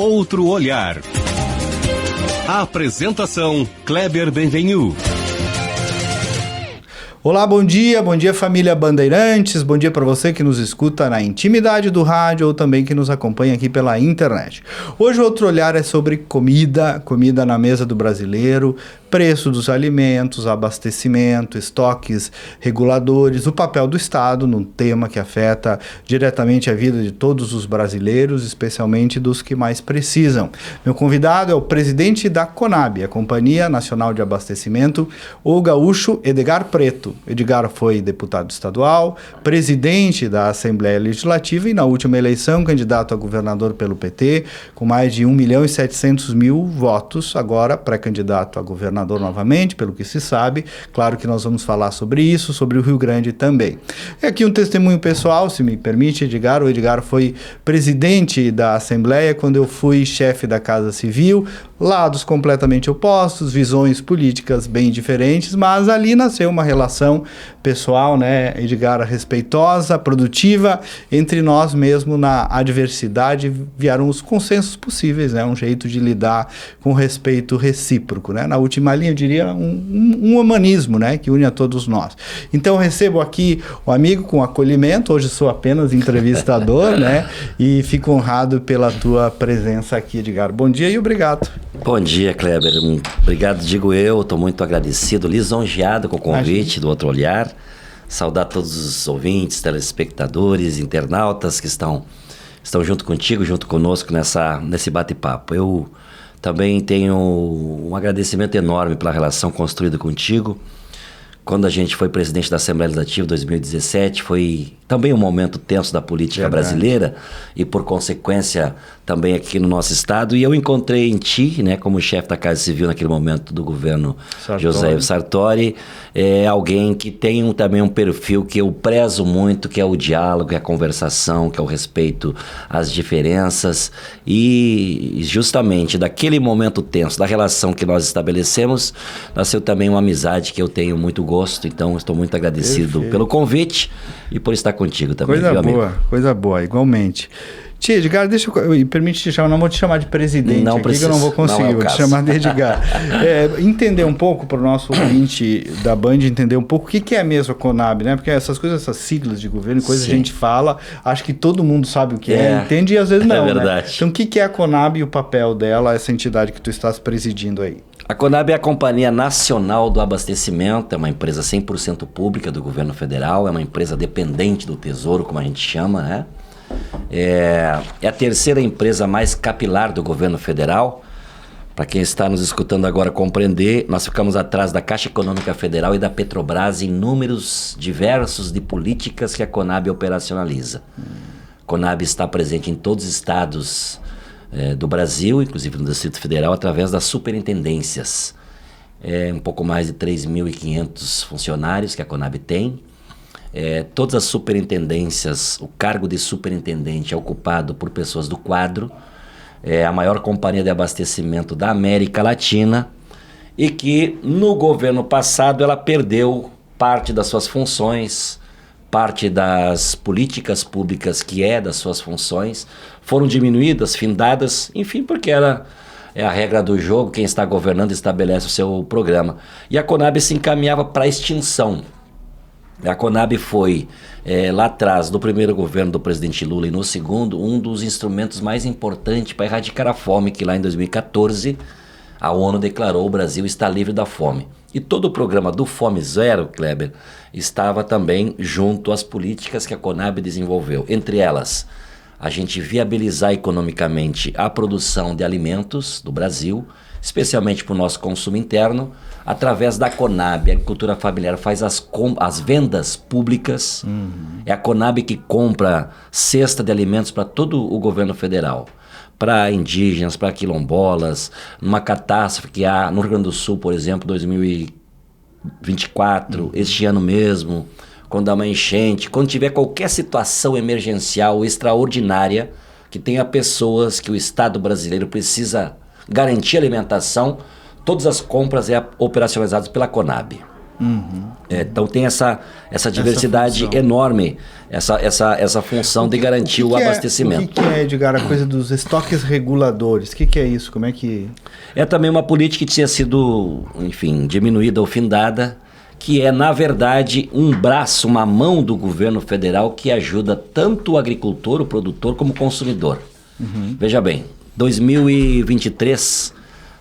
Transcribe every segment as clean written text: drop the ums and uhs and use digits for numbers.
Outro olhar. A apresentação Kleber Benvenu. Olá, bom dia família Bandeirantes, bom dia para você que nos escuta na intimidade do rádio ou também que nos acompanha aqui pela internet. Hoje o Outro Olhar é sobre comida na mesa do brasileiro, preço dos alimentos, abastecimento, estoques reguladores, o papel do Estado num tema que afeta diretamente a vida de todos os brasileiros, especialmente dos que mais precisam. Meu convidado é o presidente da CONAB, a Companhia Nacional de Abastecimento, o gaúcho Edgar Preto. Edgar foi deputado estadual, presidente da Assembleia Legislativa e na última eleição candidato a governador pelo PT, com mais de 1.700.000 votos, agora pré-candidato a governador novamente, pelo que se sabe. Claro que nós vamos falar sobre isso, sobre o Rio Grande também. E aqui um testemunho pessoal, se me permite, Edgar. O Edgar foi presidente da Assembleia quando eu fui chefe da Casa Civil, lados completamente opostos, visões políticas bem diferentes, mas ali nasceu uma relação pessoal, né, Edgar, respeitosa, produtiva, entre nós mesmo na adversidade vieram os consensos possíveis, né, um jeito de lidar com respeito recíproco, né, na última linha eu diria um humanismo, né, que une a todos nós. Então recebo aqui o amigo com acolhimento, hoje sou apenas entrevistador, né, e fico honrado pela tua presença aqui, Edgar. Bom dia e obrigado. Bom dia, Kleber. Obrigado, digo eu. Estou muito agradecido, lisonjeado com o convite do Outro Olhar. Saudar todos os ouvintes, telespectadores, internautas que estão junto contigo, junto conosco nesse bate-papo. Eu também tenho um agradecimento enorme pela relação construída contigo. Quando a gente foi presidente da Assembleia Legislativa em 2017, foi também um momento tenso da política brasileira e, por consequência, também aqui no nosso estado. E eu encontrei em ti, né, como chefe da Casa Civil naquele momento do governo José Sartori, alguém que tem também um perfil que eu prezo muito, que é o diálogo, que é a conversação, que é o respeito às diferenças. E justamente daquele momento tenso, da relação que nós estabelecemos, nasceu também uma amizade que eu tenho muito gosto. Então, estou muito agradecido pelo convite e por estar contigo também. Coisa boa, igualmente. Tia, Edgar, permite te chamar, não vou te chamar de presidente não aqui, precisa, que eu não vou conseguir, vou te chamar de Edgar. Entender um pouco para o nosso ouvinte da Band, entender um pouco o que é mesmo a CONAB, né? Porque essas coisas, essas siglas de governo, coisas que a gente fala, acho que todo mundo sabe o que entende e às vezes não, verdade. Né? Então, o que é a CONAB e o papel dela, essa entidade que tu estás presidindo aí? A CONAB é a Companhia Nacional do Abastecimento, é uma empresa 100% pública do governo federal, é uma empresa dependente do Tesouro, como a gente chama, né? É a terceira empresa mais capilar do governo federal. Para quem está nos escutando agora compreender, nós ficamos atrás da Caixa Econômica Federal e da Petrobras em números diversos de políticas que a CONAB operacionaliza. A CONAB está presente em todos os estados do Brasil, inclusive no Distrito Federal, através das superintendências. Um pouco mais de 3.500 funcionários que a CONAB tem. Todas as superintendências, o cargo de superintendente é ocupado por pessoas do quadro. É a maior companhia de abastecimento da América Latina e que no governo passado ela perdeu parte das suas funções, parte das políticas públicas que das suas funções, foram diminuídas, findadas, enfim, porque é a regra do jogo, quem está governando estabelece o seu programa. E a CONAB se encaminhava para a extinção. A CONAB foi, lá atrás, do primeiro governo do presidente Lula e no segundo, um dos instrumentos mais importantes para erradicar a fome, que lá em 2014 a ONU declarou: o Brasil está livre da fome. E todo o programa do Fome Zero, Kleber, estava também junto às políticas que a CONAB desenvolveu. Entre elas, a gente viabilizar economicamente a produção de alimentos do Brasil, especialmente para o nosso consumo interno, através da CONAB. A agricultura familiar faz as vendas públicas. É a CONAB que compra cesta de alimentos para todo o governo federal, para indígenas, para quilombolas, numa catástrofe que há no Rio Grande do Sul, por exemplo, 2024, este ano mesmo, quando há uma enchente, quando tiver qualquer situação emergencial extraordinária, que tenha pessoas que o Estado brasileiro precisa garantir alimentação, todas as compras operacionalizadas pela CONAB. Então tem essa diversidade enorme, essa função de garantir o abastecimento. O que é, Edgar, a coisa dos estoques reguladores? O que é isso? Como é que... É também uma política que tinha sido, enfim, diminuída ou findada, que é, na verdade, um braço, uma mão do governo federal que ajuda tanto o agricultor, o produtor, como o consumidor. Veja bem, 2023...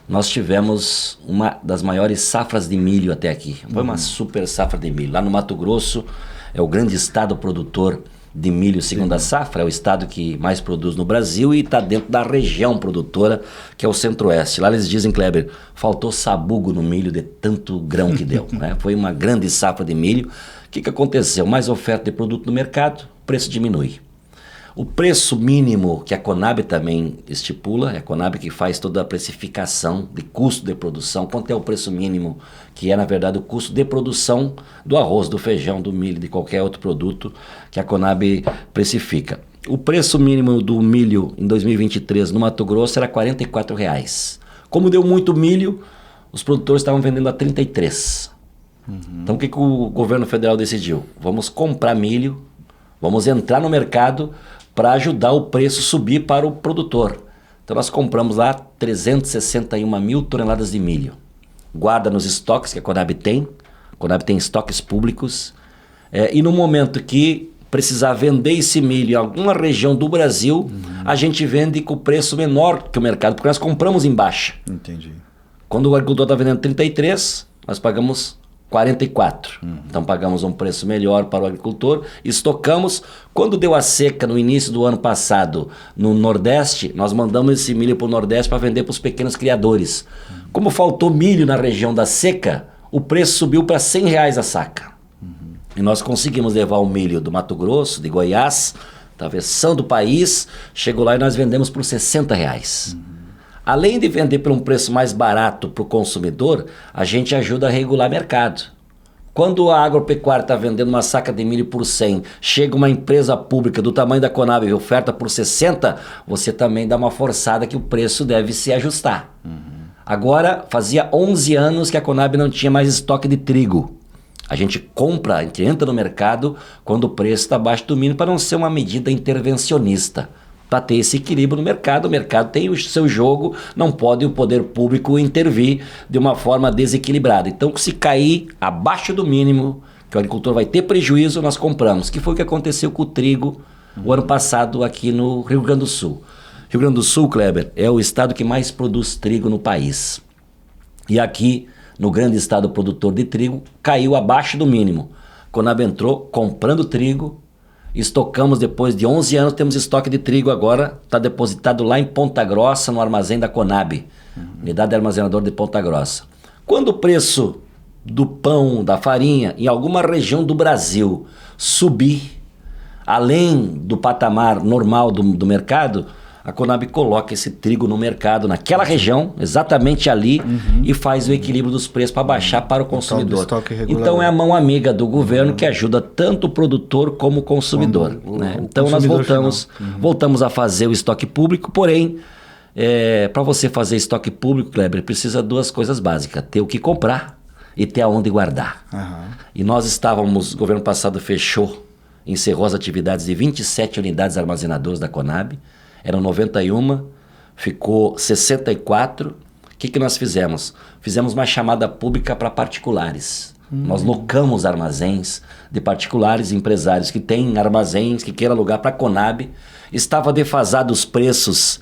nós tivemos uma das maiores safras de milho até aqui. Foi uma super safra de milho. Lá no Mato Grosso, é o grande estado produtor de milho segunda safra, é o estado que mais produz no Brasil e está dentro da região produtora, que é o Centro-Oeste. Lá eles dizem, Kleber, faltou sabugo no milho de tanto grão que deu. Né? Foi uma grande safra de milho. O que aconteceu? Mais oferta de produto no mercado, o preço diminui. O preço mínimo que a Conab também estipula, é a Conab que faz toda a precificação de custo de produção, quanto é o preço mínimo, que é na verdade o custo de produção do arroz, do feijão, do milho, de qualquer outro produto que a Conab precifica. O preço mínimo do milho em 2023 no Mato Grosso era R$ 44. Como deu muito milho, os produtores estavam vendendo a 33. Então o que o governo federal decidiu? Vamos comprar milho, vamos entrar no mercado para ajudar o preço a subir para o produtor. Então nós compramos lá 361 mil toneladas de milho. Guarda nos estoques que a Conab tem estoques públicos, e no momento que precisar vender esse milho em alguma região do Brasil, a gente vende com preço menor que o mercado, porque nós compramos em baixa. Entendi. Quando o agricultor está vendendo 33, nós pagamos 44. Então pagamos um preço melhor para o agricultor, estocamos. Quando deu a seca no início do ano passado no Nordeste, nós mandamos esse milho para o Nordeste para vender para os pequenos criadores. Como faltou milho na região da seca, o preço subiu para R$ 100 a saca. E nós conseguimos levar o milho do Mato Grosso, de Goiás, atravessando o país, chegou lá e nós vendemos por R$ 60. Além de vender por um preço mais barato para o consumidor, a gente ajuda a regular o mercado. Quando a agropecuária está vendendo uma saca de milho por 100, chega uma empresa pública do tamanho da Conab e oferta por 60, você também dá uma forçada que o preço deve se ajustar. Agora, fazia 11 anos que a Conab não tinha mais estoque de trigo. A gente compra, a gente entra no mercado quando o preço está abaixo do mínimo para não ser uma medida intervencionista. Para ter esse equilíbrio no mercado, o mercado tem o seu jogo, não pode o poder público intervir de uma forma desequilibrada. Então, se cair abaixo do mínimo, que o agricultor vai ter prejuízo, nós compramos. Que foi o que aconteceu com o trigo o ano passado aqui no Rio Grande do Sul. Rio Grande do Sul, Kleber, é o estado que mais produz trigo no país. E aqui, no grande estado produtor de trigo, caiu abaixo do mínimo. Conab entrou comprando trigo, estocamos depois de 11 anos, temos estoque de trigo agora, está depositado lá em Ponta Grossa, no armazém da Conab, unidade de armazenador de Ponta Grossa. Quando o preço do pão, da farinha, em alguma região do Brasil subir, além do patamar normal do mercado, a Conab coloca esse trigo no mercado, naquela região, exatamente ali, e faz o equilíbrio dos preços para baixar para o consumidor. Então é a mão amiga do governo que ajuda tanto o produtor como o consumidor. Né? Então nós voltamos a fazer o estoque público, porém, para você fazer estoque público, Kleber, precisa duas coisas básicas: ter o que comprar e ter aonde guardar. E nós estávamos, o governo passado fechou, encerrou as atividades de 27 unidades armazenadoras da Conab. Eram 91, ficou 64. O que nós fizemos? Fizemos uma chamada pública para particulares. Nós locamos armazéns de particulares, empresários que têm armazéns, que queiram alugar para a Conab. Estava defasado os preços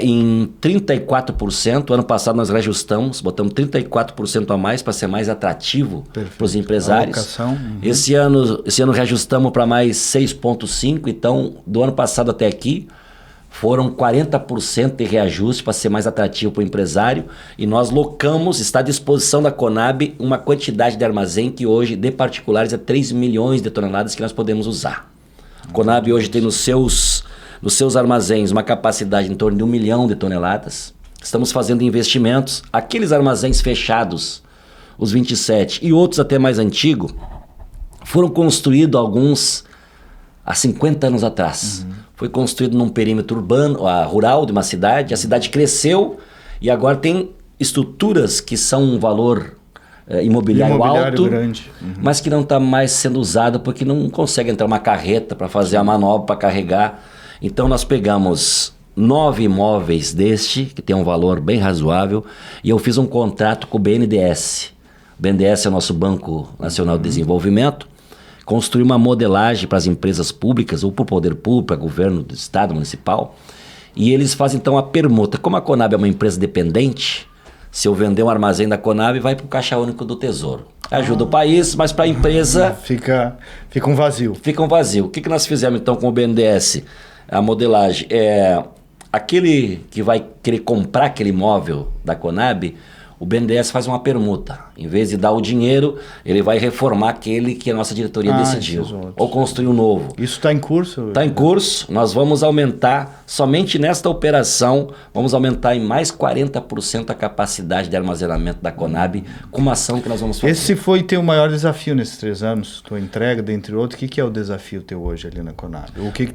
em 34%. Ano passado nós reajustamos, botamos 34% a mais para ser mais atrativo para os empresários. Esse ano reajustamos para mais 6,5%. Então, do ano passado até aqui, foram 40% de reajuste para ser mais atrativo para o empresário, e nós locamos, está à disposição da Conab, uma quantidade de armazém que hoje, de particulares, é 3 milhões de toneladas que nós podemos usar. A Conab hoje tem nos seus armazéns uma capacidade em torno de 1 milhão de toneladas. Estamos fazendo investimentos. Aqueles armazéns fechados, os 27 e outros até mais antigos, foram construídos alguns há 50 anos atrás. Foi construído num perímetro urbano, rural de uma cidade. A cidade cresceu e agora tem estruturas que são um valor imobiliário alto, grande. mas que não está mais sendo usado porque não consegue entrar uma carreta para fazer a manobra, para carregar. Então nós pegamos 9 imóveis que tem um valor bem razoável, e eu fiz um contrato com o BNDES. O BNDES é o nosso Banco Nacional de Desenvolvimento. Construí uma modelagem para as empresas públicas, ou para o poder público, para o governo do estado, municipal, e eles fazem então a permuta. Como a Conab é uma empresa dependente, se eu vender um armazém da Conab, vai para o Caixa Único do Tesouro. Ajuda o país, mas para a empresa... Fica um vazio. Fica um vazio. O que nós fizemos então com o BNDES? A modelagem aquele que vai querer comprar aquele imóvel da Conab, o BNDES faz uma permuta. Em vez de dar o dinheiro, ele vai reformar aquele que a nossa diretoria decidiu. Ou construir um novo. Isso está em curso? Está em curso. Nós vamos aumentar, somente nesta operação, vamos aumentar em mais 40% a capacidade de armazenamento da Conab, com uma ação que nós vamos fazer. Esse foi teu maior desafio nesses 3 anos? Tua entrega, dentre outros. O que é o desafio teu hoje ali na Conab? O que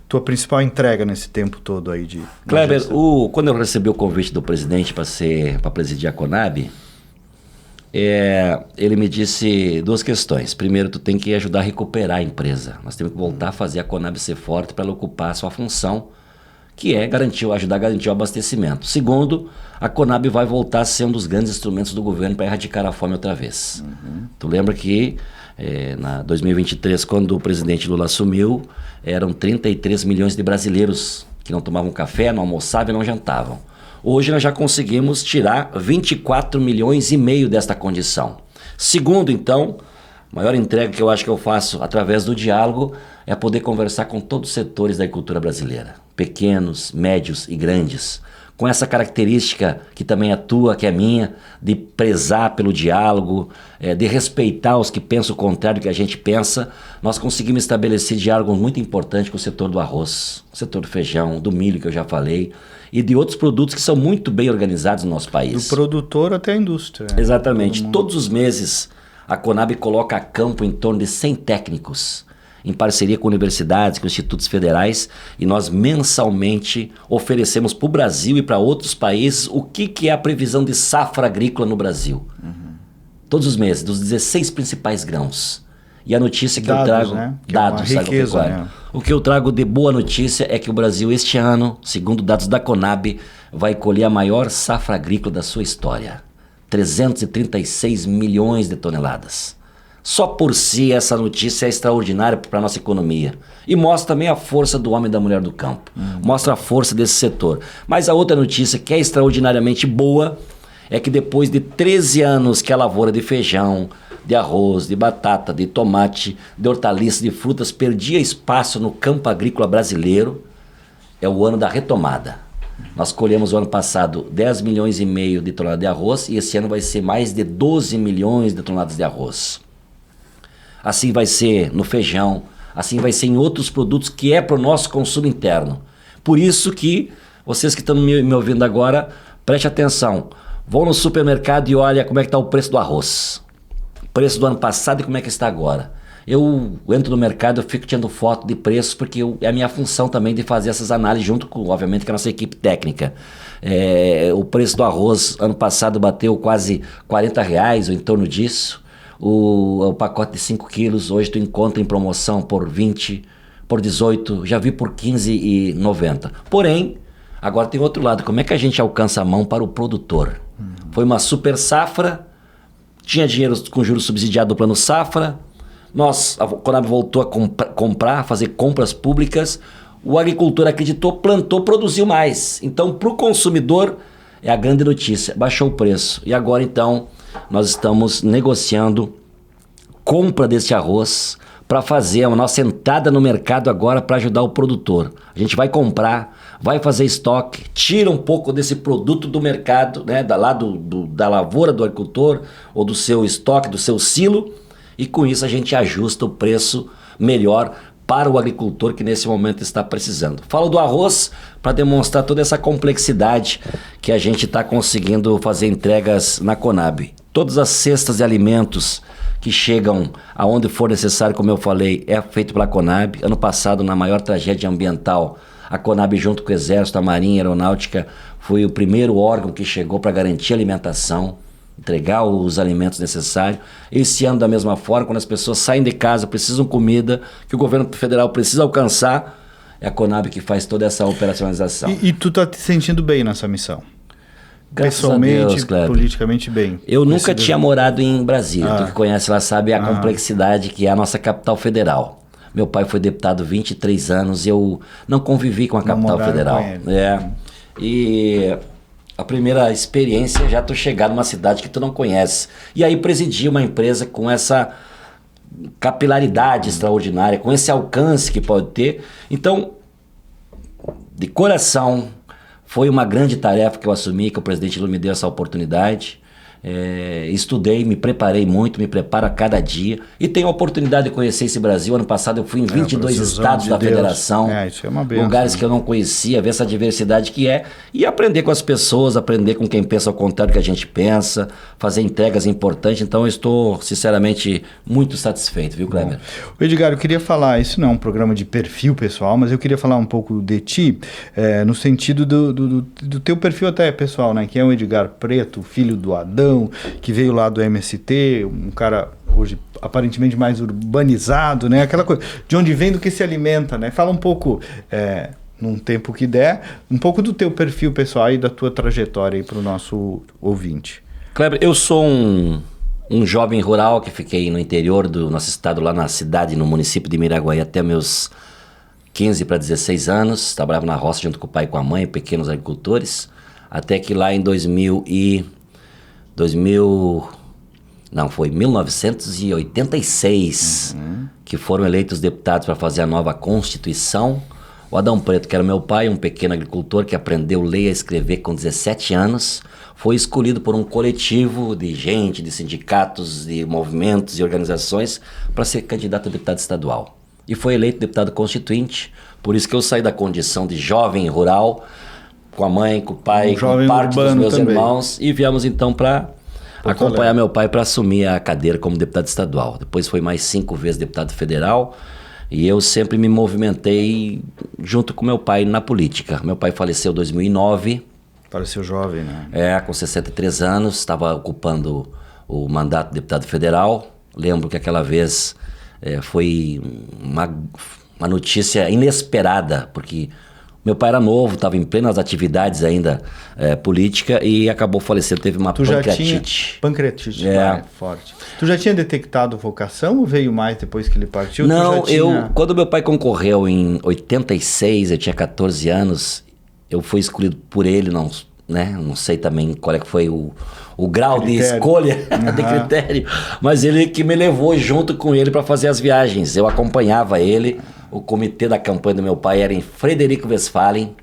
tua principal entrega nesse tempo todo aí de... Kleber, quando eu recebi o convite do presidente para presidir a Conab, ele me disse 2 questões. Primeiro, tu tem que ajudar a recuperar a empresa. Nós temos que voltar a fazer a Conab ser forte para ela ocupar a sua função, que é ajudar a garantir o abastecimento. Segundo, a Conab vai voltar a ser um dos grandes instrumentos do governo para erradicar a fome outra vez. Tu lembra que na 2023, quando o presidente Lula assumiu, eram 33 milhões de brasileiros que não tomavam café, não almoçavam e não jantavam. Hoje nós já conseguimos tirar 24 milhões e meio desta condição. Segundo, então, a maior entrega que eu acho que eu faço através do diálogo é poder conversar com todos os setores da agricultura brasileira, pequenos, médios e grandes, com essa característica que também é tua, que é minha, de prezar pelo diálogo, de respeitar os que pensam o contrário do que a gente pensa. Nós conseguimos estabelecer diálogo muito importante com o setor do arroz, o setor do feijão, do milho, que eu já falei, e de outros produtos que são muito bem organizados no nosso país. Do produtor até a indústria. Exatamente. Todos os meses a Conab coloca a campo em torno de 100 técnicos, em parceria com universidades, com institutos federais, e nós mensalmente oferecemos para o Brasil e para outros países o que é a previsão de safra agrícola no Brasil. Todos os meses, dos 16 principais grãos. E a notícia que eu trago... Né? Que dados, é uma riqueza, né? O que eu trago de boa notícia é que o Brasil este ano, segundo dados da Conab, vai colher a maior safra agrícola da sua história. 336 milhões de toneladas. Só por si essa notícia é extraordinária para a nossa economia. E mostra também a força do homem e da mulher do campo. Mostra a força desse setor. Mas a outra notícia que é extraordinariamente boa é que depois de 13 anos que a lavoura de feijão, de arroz, de batata, de tomate, de hortaliças, de frutas perdia espaço no campo agrícola brasileiro, é o ano da retomada. Nós colhemos o ano passado 10 milhões e meio de toneladas de arroz e esse ano vai ser mais de 12 milhões de toneladas de arroz. Assim vai ser no feijão, assim vai ser em outros produtos que é para o nosso consumo interno. Por isso que vocês que estão me ouvindo agora, preste atenção. Vão no supermercado e olha como é que está o preço do arroz. O preço do ano passado e como é que está agora. Eu entro no mercado, eu fico tirando foto de preços porque é a minha função também de fazer essas análises junto com, obviamente, com a nossa equipe técnica. O preço do arroz ano passado bateu quase R$40 ou em torno disso. O pacote de 5 quilos hoje tu encontra em promoção por 20, por 18, já vi por 15,90. Porém, agora tem outro lado, como é que a gente alcança a mão para o produtor? Foi uma super safra, tinha dinheiro com juros subsidiados do plano safra, a Conab voltou a comprar, fazer compras públicas, o agricultor acreditou, plantou, produziu mais. Então, para o consumidor, é a grande notícia, baixou o preço. E agora, então, nós estamos negociando compra desse arroz para fazer a nossa entrada no mercado agora para ajudar o produtor. A gente vai comprar, vai fazer estoque, tira um pouco desse produto do mercado, né, da lavoura do agricultor ou do seu estoque, do seu silo, e com isso a gente ajusta o preço melhor para o agricultor que nesse momento está precisando. Falo do arroz para demonstrar toda essa complexidade que a gente está conseguindo fazer entregas na Conab. Todas as cestas de alimentos que chegam aonde for necessário, como eu falei, é feito pela Conab. Ano passado, na maior tragédia ambiental, a Conab junto com o Exército, a Marinha, a Aeronáutica, foi o primeiro órgão que chegou para garantir a alimentação. entregar os alimentos necessários. Esse ano, da mesma forma, quando as pessoas saem de casa, precisam comida, que o governo federal precisa alcançar, é a Conab que faz toda essa operacionalização. E tu tá te sentindo bem nessa missão? Graças Pessoalmente, a Deus, Kleber. politicamente bem? Eu nunca tinha morado em Brasília. Tu que conhece lá sabe a complexidade que é a nossa capital federal. Meu pai foi deputado 23 anos e eu não convivi com a capital federal. E a primeira experiência já tu chegar numa cidade que tu não conhece. E aí presidir uma empresa com essa capilaridade extraordinária, com esse alcance que pode ter. Então, de coração, foi uma grande tarefa que eu assumi, que o presidente Lula me deu essa oportunidade. Estudei, me preparei muito, me preparo a cada dia e tenho a oportunidade de conhecer esse Brasil. Ano passado eu fui em 22 estados da federação, isso é uma benção, lugares que eu não conhecia, ver essa diversidade que é e aprender com as pessoas, aprender com quem pensa ao contrário que a gente pensa, fazer entregas importantes. Então eu estou sinceramente muito satisfeito, viu, Kleber? Edgar, eu queria falar, isso não é um programa de perfil pessoal, mas eu queria falar um pouco de ti, no sentido do teu perfil até pessoal, né? Que é o Edgar Preto, filho do Adão, que veio lá do MST, um cara hoje aparentemente mais urbanizado, né? Aquela coisa, de onde vem, do que se alimenta, né? Fala um pouco, num tempo que der, um pouco do teu perfil pessoal e da tua trajetória aí para o nosso ouvinte. Kleber, eu sou um jovem rural que fiquei no interior do nosso estado, lá na cidade, no município de Miraguaí, até meus 15 para 16 anos. Trabalhava na roça junto com o pai e com a mãe, pequenos agricultores, até que lá em 1986, que foram eleitos deputados para fazer a nova Constituição. O Adão Preto, que era meu pai, um pequeno agricultor que aprendeu a ler e a escrever com 17 anos, foi escolhido por um coletivo de gente, de sindicatos, de movimentos e organizações para ser candidato a deputado estadual. E foi eleito deputado constituinte, por isso que eu saí da condição de jovem rural, com a mãe, com o pai, com parte dos meus irmãos, e viemos então para acompanhar meu pai para assumir a cadeira como deputado estadual. Depois foi mais 5 vezes deputado federal, e eu sempre me movimentei junto com meu pai na política. Meu pai faleceu em 2009. Faleceu jovem, né? Com 63 anos, estava ocupando o mandato de deputado federal. Lembro que aquela vez foi uma notícia inesperada, porque meu pai era novo, estava em plenas atividades ainda política e acabou falecendo, teve uma pancreatite. Pancreatite, forte. Tu já tinha detectado vocação ou veio mais depois que ele partiu? Não, quando meu pai concorreu em 86, eu tinha 14 anos, eu fui escolhido por ele, não sei também qual é que foi o grau de escolha, de critério, mas ele que me levou junto com ele para fazer as viagens. Eu acompanhava ele. O comitê da campanha do meu pai era em Frederico Westphalen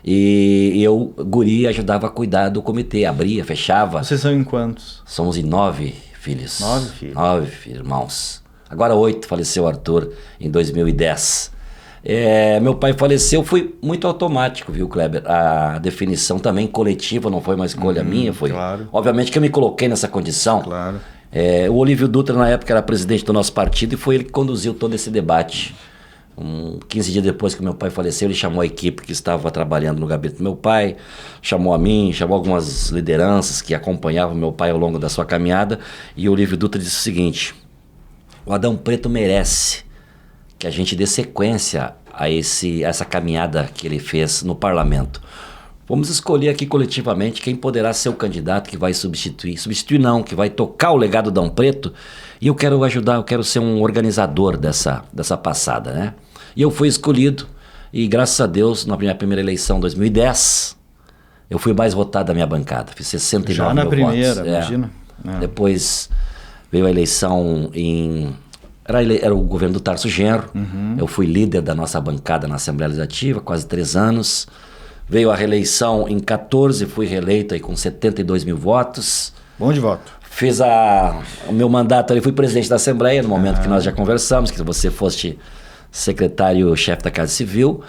e eu, guri, ajudava a cuidar do comitê, abria, fechava. Vocês são em quantos? Somos em 9 filhos. 9 filhos? 9 irmãos. Agora 8, faleceu o Arthur em 2010. Meu pai faleceu, foi muito automático, viu, Kleber? A definição também coletiva, não foi uma escolha minha, foi. Claro. Obviamente que eu me coloquei nessa condição. Claro. O Olívio Dutra, na época, era presidente do nosso partido e foi ele que conduziu todo esse debate. 15 dias depois que meu pai faleceu, ele chamou a equipe que estava trabalhando no gabinete do meu pai, chamou a mim, chamou algumas lideranças que acompanhavam meu pai ao longo da sua caminhada, e o Olívio Dutra disse o seguinte: o Adão Preto merece que a gente dê sequência a essa caminhada que ele fez no parlamento. Vamos escolher aqui coletivamente quem poderá ser o candidato que vai substituir não, que vai tocar o legado do Adão Preto, e eu quero ajudar, eu quero ser um organizador dessa passada, né? E eu fui escolhido, e graças a Deus, na minha primeira eleição, em 2010, eu fui mais votado da minha bancada, fiz 69 Já na mil primeira, votos. imagina. Depois veio a eleição era o governo do Tarso Genro. Eu fui líder da nossa bancada na Assembleia Legislativa, quase 3 anos. Veio a reeleição em 14, fui reeleito aí com 72 mil votos. Bom de voto. Fiz o meu mandato ali, fui presidente da Assembleia, no momento que nós já conversamos, que você fosse secretário-chefe da Casa Civil.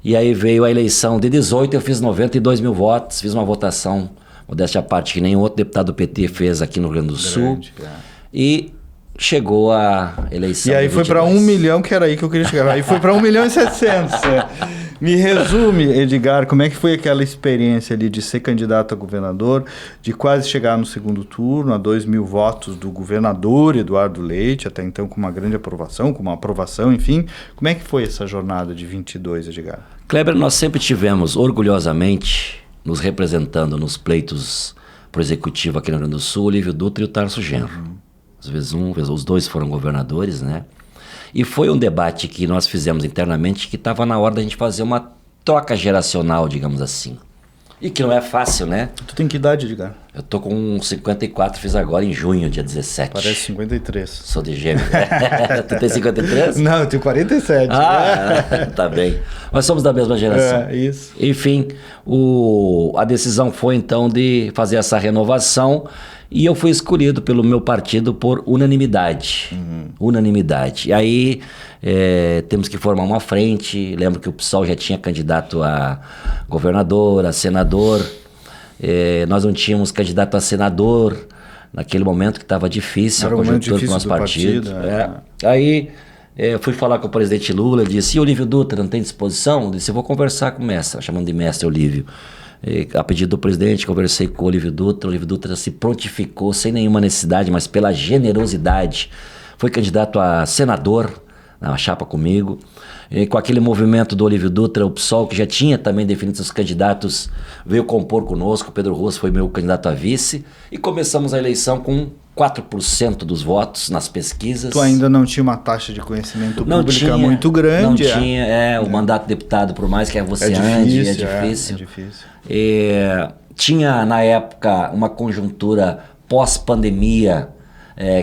E aí veio a eleição de 18, eu fiz 92 mil votos, fiz uma votação, modéstia à parte, que nenhum outro deputado do PT fez aqui no Rio Grande do Sul. E chegou a eleição. E aí foi para 1 milhão, que era aí que eu queria chegar. Aí foi para 1 milhão e 700. Me resume, Edgar, como é que foi aquela experiência ali de ser candidato a governador, de quase chegar no segundo turno, a 2.000 votos do governador Eduardo Leite, até então com uma grande aprovação, com uma aprovação, enfim. Como é que foi essa jornada de 22, Edgar? Kleber, nós sempre tivemos, orgulhosamente, nos representando nos pleitos pro Executivo aqui no Rio Grande do Sul, o Olívio Dutra e o Tarso Genro. Às vezes os dois foram governadores, né? E foi um debate que nós fizemos internamente que estava na hora da gente fazer uma troca geracional, digamos assim. E que não é fácil, né? Tu tem que idade, Edgar? Eu tô com 54, fiz agora em junho, dia 17. Parece 53. Sou de gêmeo. Tu tem 53? Não, eu tenho 47. Tá bem. Nós somos da mesma geração. É, isso. Enfim, a decisão foi então de fazer essa renovação e eu fui escolhido pelo meu partido por unanimidade. Unanimidade. E aí temos que formar uma frente. Lembro que o PSOL já tinha candidato a governador, a senador. Nós não tínhamos candidato a senador naquele momento que estava difícil a conjuntura do nosso partido. Aí fui falar com o presidente Lula, disse: e o Olívio Dutra não tem disposição? Eu disse: eu vou conversar com o mestre, chamando de mestre Olívio. A pedido do presidente, conversei com o Olívio Dutra se prontificou sem nenhuma necessidade, mas pela generosidade. Foi candidato a senador, na chapa comigo. E com aquele movimento do Olívio Dutra, o PSOL, que já tinha também definido seus candidatos, veio compor conosco. O Pedro Ruas foi meu candidato a vice. E começamos a eleição com 4% dos votos nas pesquisas. Tu ainda não tinha uma taxa de conhecimento pública muito grande. Não tinha, o mandato de deputado, por mais que você ande, é difícil. É difícil. Tinha, na época, uma conjuntura pós-pandemia,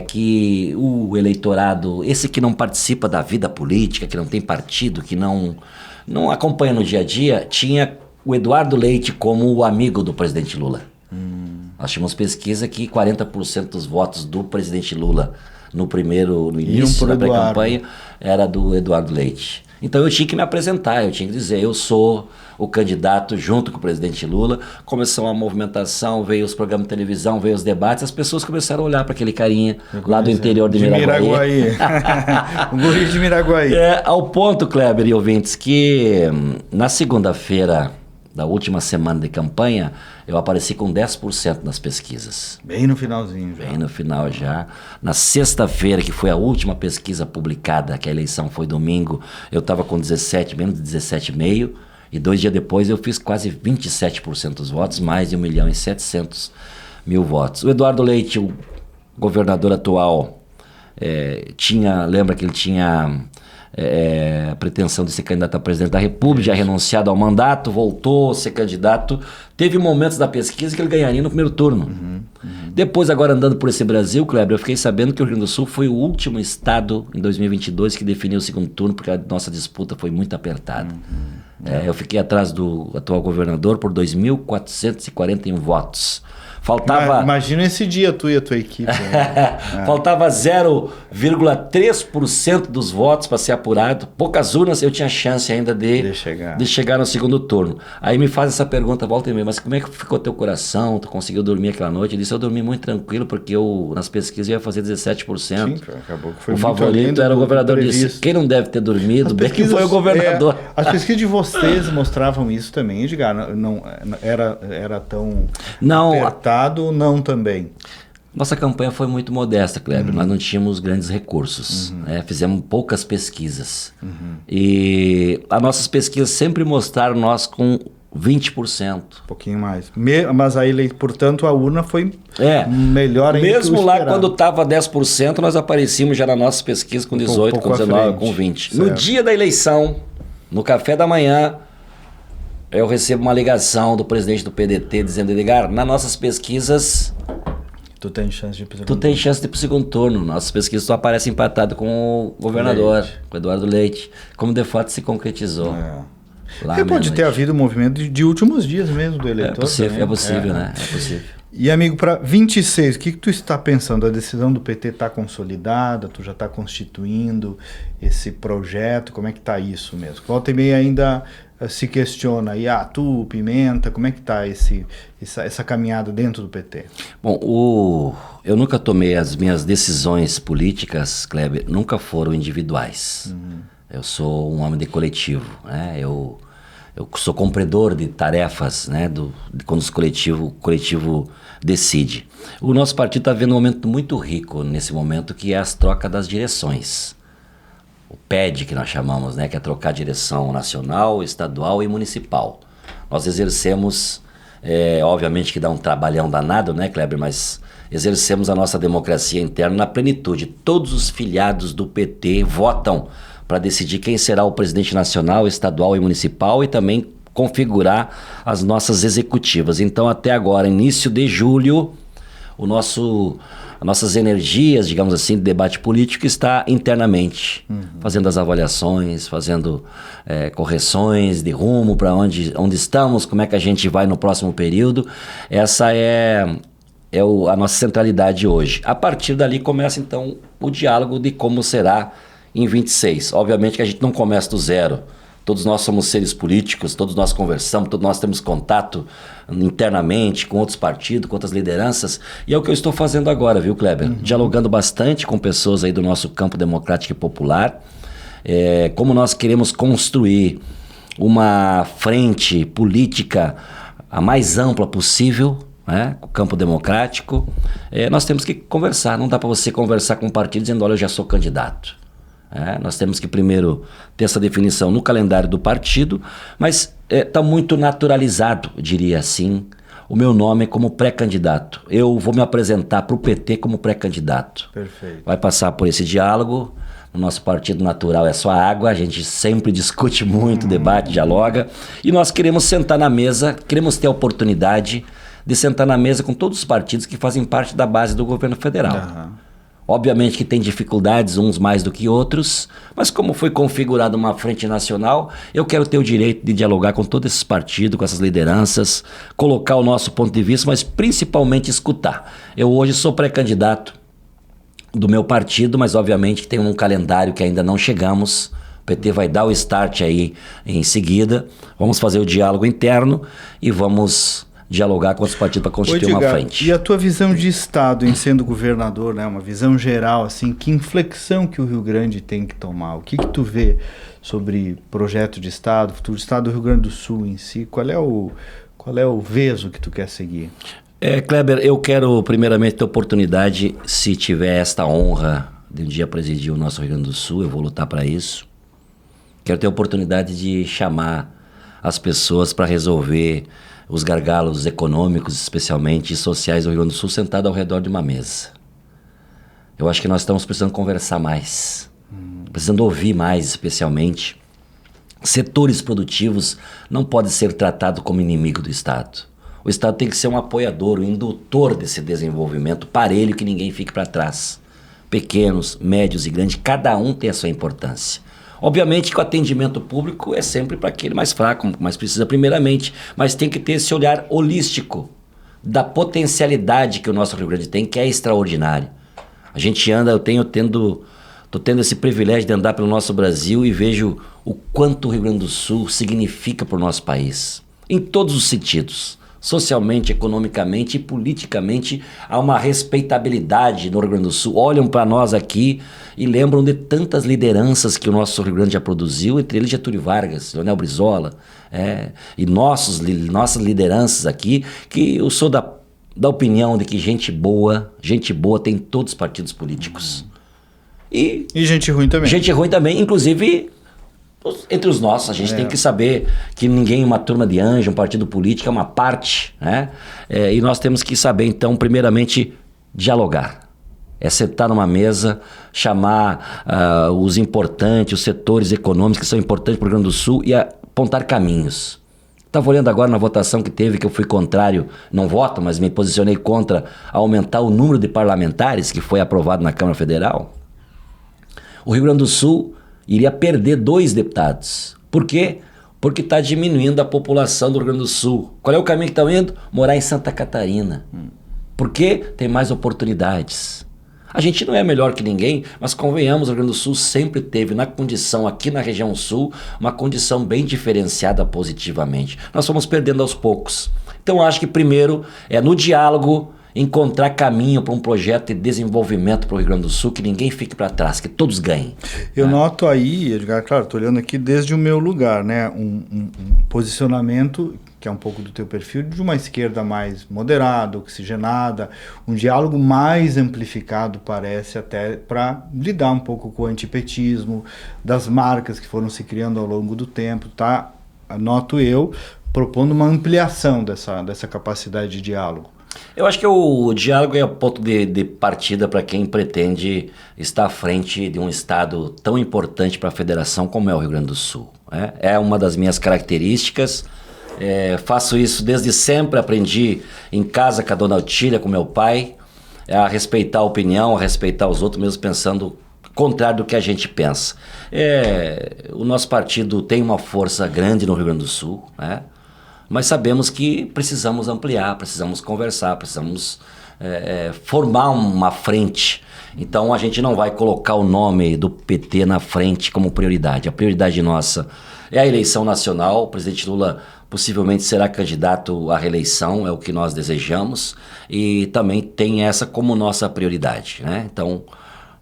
que o eleitorado, esse que não participa da vida política, que não tem partido, que não acompanha no dia a dia, tinha o Eduardo Leite como o amigo do presidente Lula. Nós tínhamos pesquisa que 40% dos votos do presidente Lula no início da pré-campanha era do Eduardo Leite. Então eu tinha que me apresentar, eu tinha que dizer: eu sou o candidato junto com o presidente Lula. Começou a movimentação, veio os programas de televisão, veio os debates, as pessoas começaram a olhar para aquele carinha lá do interior de Miraguaí. O guri de Miraguaí. Ao ponto, Kleber e ouvintes, que na segunda-feira da última semana de campanha, eu apareci com 10% nas pesquisas. Bem no finalzinho já. Bem no final já. Na sexta-feira, que foi a última pesquisa publicada, que a eleição foi domingo, eu estava com 17, menos de 17,5%. E 2 dias depois eu fiz quase 27% dos votos, mais de 1.700.000 votos. O Eduardo Leite, o governador atual, lembra que ele tinha a pretensão de ser candidato a presidente da República, já renunciado ao mandato, voltou a ser candidato. Teve momentos da pesquisa que ele ganharia no primeiro turno. Depois, agora andando por esse Brasil, Kleber, eu fiquei sabendo que o Rio Grande do Sul foi o último estado em 2022 que definiu o segundo turno, porque a nossa disputa foi muito apertada. Eu fiquei atrás do atual governador por 2.441 votos. Faltava... Imagina esse dia tu e a tua equipe. Né? Faltava 0,3% dos votos para ser apurado. Poucas urnas, eu tinha chance ainda de chegar no segundo turno. Aí me faz essa pergunta, volta e meia: mas como é que ficou teu coração? Tu conseguiu dormir aquela noite? Eu disse: eu dormi muito tranquilo, porque nas pesquisas eu ia fazer 17%. Sim, acabou que foi o favorito era o governador. Disse: quem não deve ter dormido, bem que foi o governador. As pesquisas de vocês mostravam isso também, Edgar? Não era tão apertado, não também? Nossa campanha foi muito modesta, Kleber. Nós não tínhamos grandes recursos. Fizemos poucas pesquisas. E as nossas pesquisas sempre mostraram nós com 20%. Um pouquinho mais. Mas aí, portanto, a urna foi melhor ainda. Mesmo lá, quando estava 10%, nós aparecíamos já na nossa pesquisa com 18%, com 19%, com 20%. Certo. No dia da eleição, no café da manhã, eu recebo uma ligação do presidente do PDT dizendo: Edgar, nas nossas pesquisas... Tu tem chance de ir pro segundo turno. Nossas pesquisas só aparecem empatado com o governador, com o Eduardo Leite. Como de fato se concretizou. Pode ter havido um movimento de últimos dias mesmo do eleitor. É possível, né? É possível. E, amigo, para 26, o que tu está pensando? A decisão do PT está consolidada? Tu já está constituindo esse projeto? Como é que está isso mesmo? Volta e meia ainda se questiona. E tu, Pimenta, como é que está essa caminhada dentro do PT? Bom, eu nunca tomei as minhas decisões políticas, Kleber, nunca foram individuais. Eu sou um homem de coletivo, né? eu sou cumpridor de tarefas, né, quando o coletivo decide. O nosso partido está vivendo um momento muito rico nesse momento, que é as trocas das direções. O PED, que nós chamamos, né, que é trocar direção nacional, estadual e municipal. Nós exercemos, obviamente que dá um trabalhão danado, né, Kleber, mas exercemos a nossa democracia interna na plenitude. Todos os filiados do PT votam para decidir quem será o presidente nacional, estadual e municipal, e também configurar as nossas executivas. Então, até agora, início de julho, as nossas energias, digamos assim, de debate político está internamente, fazendo as avaliações, fazendo correções de rumo para onde estamos, como é que a gente vai no próximo período. Essa é a nossa centralidade hoje. A partir dali começa, então, o diálogo de como será em 26. Obviamente que a gente não começa do zero. Todos nós somos seres políticos, todos nós conversamos, todos nós temos contato internamente com outros partidos, com outras lideranças. E é o que eu estou fazendo agora, viu, Kleber? Dialogando bastante com pessoas aí do nosso campo democrático e popular. Como nós queremos construir uma frente política a mais ampla possível, né, o campo democrático, nós temos que conversar. Não dá para você conversar com um partido dizendo, olha, eu já sou candidato. Nós temos que primeiro ter essa definição no calendário do partido, mas está muito naturalizado, diria assim, o meu nome como pré-candidato. Eu vou me apresentar para o PT como pré-candidato. Perfeito. Vai passar por esse diálogo. O nosso partido natural é só água, a gente sempre discute muito, debate, dialoga, e nós queremos sentar na mesa, queremos ter a oportunidade de sentar na mesa com todos os partidos que fazem parte da base do governo federal. Obviamente que tem dificuldades, uns mais do que outros, mas como foi configurada uma frente nacional, eu quero ter o direito de dialogar com todos esses partidos, com essas lideranças, colocar o nosso ponto de vista, mas principalmente escutar. Eu hoje sou pré-candidato do meu partido, mas obviamente que tem um calendário que ainda não chegamos. O PT vai dar o start aí em seguida, vamos fazer o diálogo interno e vamos dialogar com os partidos para constituir uma frente. E a tua visão de Estado em sendo governador, né, uma visão geral, assim, que inflexão que o Rio Grande tem que tomar? O que tu vê sobre projeto de Estado, futuro Estado do Rio Grande do Sul em si? Qual é o veso que tu quer seguir? Kleber, eu quero primeiramente ter oportunidade, se tiver esta honra de um dia presidir o nosso Rio Grande do Sul, eu vou lutar para isso. Quero ter a oportunidade de chamar as pessoas para resolver os gargalos econômicos, especialmente, e sociais do Rio Grande do Sul, sentado ao redor de uma mesa. Eu acho que nós estamos precisando conversar mais, precisando ouvir mais, especialmente. Setores produtivos não podem ser tratados como inimigo do Estado. O Estado tem que ser um apoiador, um indutor desse desenvolvimento parelho, que ninguém fique para trás. Pequenos, médios e grandes, cada um tem a sua importância. Obviamente que o atendimento público é sempre para aquele mais fraco, mais precisa primeiramente, mas tem que ter esse olhar holístico da potencialidade que o nosso Rio Grande tem, que é extraordinário. A gente anda, estou tendo esse privilégio de andar pelo nosso Brasil e vejo o quanto o Rio Grande do Sul significa para o nosso país, em todos os sentidos. Socialmente, economicamente e politicamente, há uma respeitabilidade no Rio Grande do Sul. Olham para nós aqui e lembram de tantas lideranças que o nosso Rio Grande já produziu, entre eles Getúlio Vargas, Leonel Brizola, e nossas lideranças aqui, que eu sou da opinião de que gente boa tem em todos os partidos políticos. E gente ruim também. Gente ruim também, inclusive entre os nossos. A gente tem que saber que ninguém é uma turma de anjo, um partido político, é uma parte, né? E nós temos que saber, então, primeiramente, dialogar. Sentar numa mesa, chamar os importantes, os setores econômicos que são importantes para o Rio Grande do Sul e apontar caminhos. Estava olhando agora na votação que teve, que eu fui contrário, não voto, mas me posicionei contra aumentar o número de parlamentares que foi aprovado na Câmara Federal. O Rio Grande do Sul iria perder 2 deputados. Por quê? Porque está diminuindo a população do Rio Grande do Sul. Qual é o caminho que estão indo? Morar em Santa Catarina. Por quê? Tem mais oportunidades. A gente não é melhor que ninguém, mas convenhamos, o Rio Grande do Sul sempre teve na condição, aqui na região sul, uma condição bem diferenciada positivamente. Nós fomos perdendo aos poucos. Então acho que primeiro no diálogo encontrar caminho para um projeto de desenvolvimento para o Rio Grande do Sul, que ninguém fique para trás, que todos ganhem. Eu noto aí, Edgar, claro, estou olhando aqui desde o meu lugar, né, um posicionamento que é um pouco do teu perfil, de uma esquerda mais moderada, oxigenada, um diálogo mais amplificado, parece, até para lidar um pouco com o antipetismo, das marcas que foram se criando ao longo do tempo, tá? Noto eu propondo uma ampliação dessa capacidade de diálogo. Eu acho que o diálogo é o ponto de partida para quem pretende estar à frente de um estado tão importante para a federação como é o Rio Grande do Sul. É uma das minhas características. Faço isso desde sempre, aprendi em casa com a dona Otília, com meu pai, a respeitar a opinião, a respeitar os outros, mesmo pensando contrário do que a gente pensa. O nosso partido tem uma força grande no Rio Grande do Sul, né? Mas sabemos que precisamos ampliar, precisamos conversar, precisamos formar uma frente. Então a gente não vai colocar o nome do PT na frente como prioridade. A prioridade nossa é a eleição nacional. O presidente Lula possivelmente será candidato à reeleição, é o que nós desejamos, e também tem essa como nossa prioridade, né? Então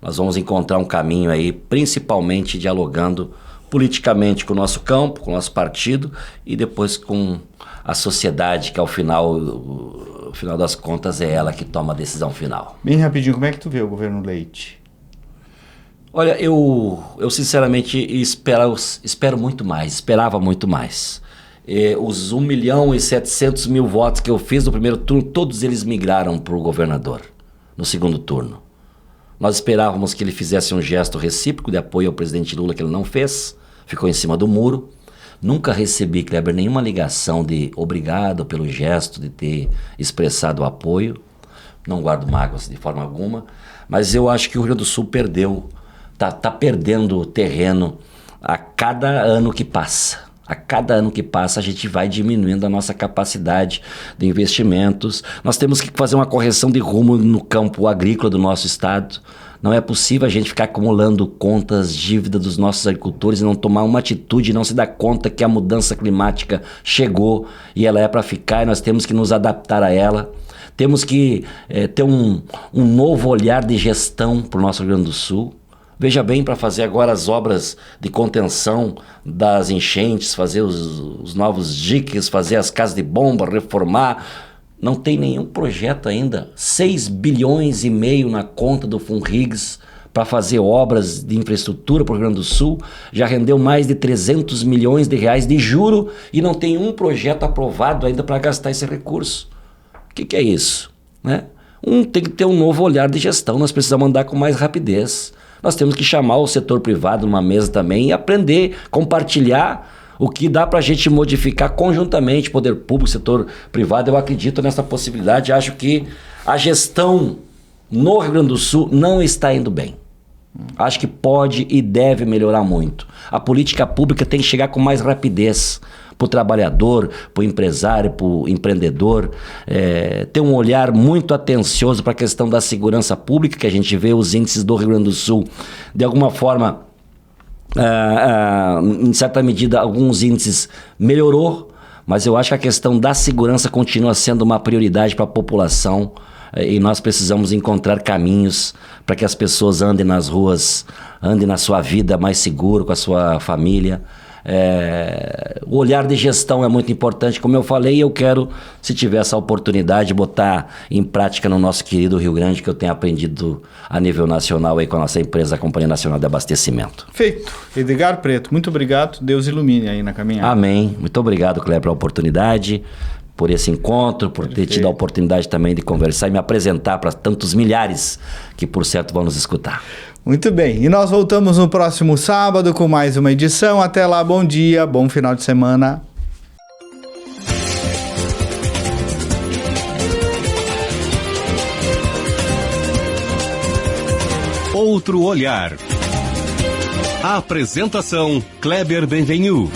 nós vamos encontrar um caminho aí, principalmente dialogando politicamente com o nosso campo, com o nosso partido e depois com a sociedade, que ao final das contas é ela que toma a decisão final. Bem rapidinho, como é que tu vê o governo Leite? Olha, eu sinceramente espero muito mais, esperava muito mais. Os 1.700.000 votos que eu fiz no primeiro turno, todos eles migraram para o governador no segundo turno. Nós esperávamos que ele fizesse um gesto recíproco de apoio ao presidente Lula, que ele não fez, ficou em cima do muro. Nunca recebi, Kleber, nenhuma ligação de obrigado pelo gesto de ter expressado o apoio. Não guardo mágoas de forma alguma, mas eu acho que o Rio Grande do Sul tá perdendo terreno a cada ano que passa. A cada ano que passa, a gente vai diminuindo a nossa capacidade de investimentos. Nós temos que fazer uma correção de rumo no campo agrícola do nosso estado. Não é possível a gente ficar acumulando contas, dívida dos nossos agricultores e não tomar uma atitude e não se dar conta que a mudança climática chegou e ela é para ficar e nós temos que nos adaptar a ela. Temos que ter um novo olhar de gestão para o nosso Rio Grande do Sul. Veja bem, para fazer agora as obras de contenção das enchentes, fazer os novos diques, fazer as casas de bomba, reformar, não tem nenhum projeto ainda. 6 bilhões e meio na conta do Funrigs para fazer obras de infraestrutura para o Rio Grande do Sul. Já rendeu mais de 300 milhões de reais de juro e não tem um projeto aprovado ainda para gastar esse recurso. O que é isso? Né? Tem que ter um novo olhar de gestão, nós precisamos andar com mais rapidez. Nós temos que chamar o setor privado numa mesa também e aprender, compartilhar o que dá para a gente modificar conjuntamente, poder público, setor privado. Eu acredito nessa possibilidade, acho que a gestão no Rio Grande do Sul não está indo bem. Acho que pode e deve melhorar muito. A política pública tem que chegar com mais rapidez para o trabalhador, para o empresário, para o empreendedor, ter um olhar muito atencioso para a questão da segurança pública, que a gente vê os índices do Rio Grande do Sul, de alguma forma, em certa medida, alguns índices melhorou, mas eu acho que a questão da segurança continua sendo uma prioridade para a população e nós precisamos encontrar caminhos para que as pessoas andem nas ruas, andem na sua vida mais seguro, com a sua família. O olhar de gestão é muito importante, como eu falei, e eu quero, se tiver essa oportunidade, botar em prática no nosso querido Rio Grande, que eu tenho aprendido a nível nacional aí com a nossa empresa, a Companhia Nacional de Abastecimento. Feito. Edgar Preto, muito obrigado, Deus ilumine aí na caminhada. Amém. Muito obrigado, Cleber, pela oportunidade, por esse encontro, por ter tido a oportunidade também de conversar e me apresentar para tantos milhares que, por certo, vão nos escutar. Muito bem, e nós voltamos no próximo sábado com mais uma edição. Até lá, bom dia, bom final de semana. Outro olhar. Apresentação: Kleber Benvenu.